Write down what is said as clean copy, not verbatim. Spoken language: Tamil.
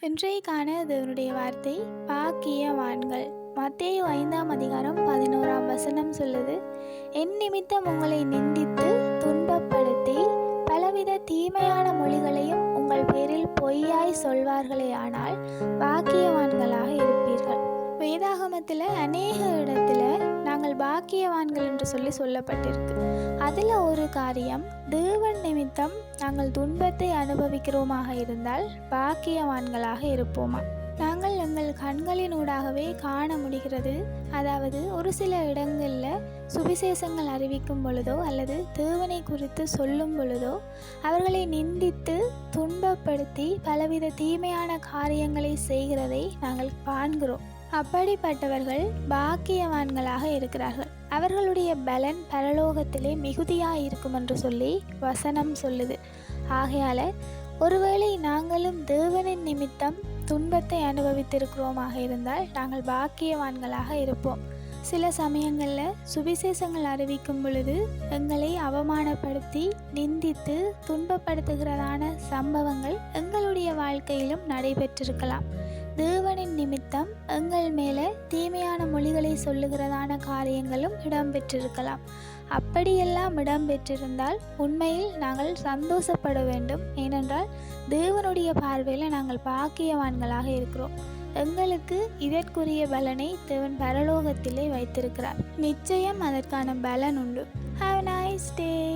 இன்றைக்கான தேவனுடைய வார்த்தை பாக்கியவான்கள். மத்தேயு 5ஆம் அதிகாரம் 11ஆம் வசனம் சொல்லுது, என் நிமித்தம் உங்களை நிந்தித்து துன்பப்படுத்தி பலவித தீமையான மொழிகளையும் உங்கள் பேரில் பொய்யாய் சொல்வார்களே, ஆனால் பாக்கியவான்களாக இருப்பீர்கள். வேதாகமத்தில் அநேக இடத்துல நாங்கள் பாக்கியவான்கள் என்று சொல்லப்பட்டிருக்கு. அதில் ஒரு காரியம், தேவன் நிமித்தம் நாங்கள் துன்பத்தை அனுபவிக்கிறோமாக இருந்தால் பாக்கியவான்களாக இருப்போமா. நாங்கள் எங்கள் கண்களினூடாகவே காண முடிகிறது. அதாவது ஒரு சில இடங்களில் சுவிசேஷங்கள் அறிவிக்கும் பொழுதோ அல்லது தேவனை குறித்து சொல்லும் பொழுதோ அவர்களை நிந்தித்து துன்பப்படுத்தி பலவித தீமையான காரியங்களை செய்கிறதை நாங்கள் காண்கிறோம். அப்படிப்பட்டவர்கள் பாக்கியவான்களாக இருக்கிறார்கள். அவர்களுடைய பலன் பரலோகத்திலே மிகுதியாக இருக்கும் என்று சொல்லி வசனம் சொல்லுது. ஆகையால் ஒருவேளை நாங்களும் தேவனின் நிமித்தம் துன்பத்தை அனுபவித்திருக்கிறோமாக இருந்தால் நாங்கள் பாக்கியவான்களாக இருப்போம். சில சமயங்களில் சுவிசேஷங்கள் அறிவிக்கும் பொழுது எங்களை அவமானப்படுத்தி நிந்தித்து துன்பப்படுத்துகிறதான சம்பவங்கள் எங்களுடைய வாழ்க்கையிலும் நடைபெற்றிருக்கலாம். தேவனின் நிமித்தம் எங்கள் மேலே தீமையான மொழிகளை சொல்லுகிறதான காரியங்களும் இடம்பெற்றிருக்கலாம். அப்படியெல்லாம் இடம்பெற்றிருந்தால் உண்மையில் நாங்கள் சந்தோஷப்பட வேண்டும். ஏனென்றால் தேவனுடைய பார்வையில் நாங்கள் பாக்கியவான்களாக இருக்கிறோம். எங்களுக்கு இதற்குரிய பலனை தேவன் பரலோகத்திலே வைத்திருக்கிறார். நிச்சயம் அதற்கான பலன் உண்டு. Have a nice day.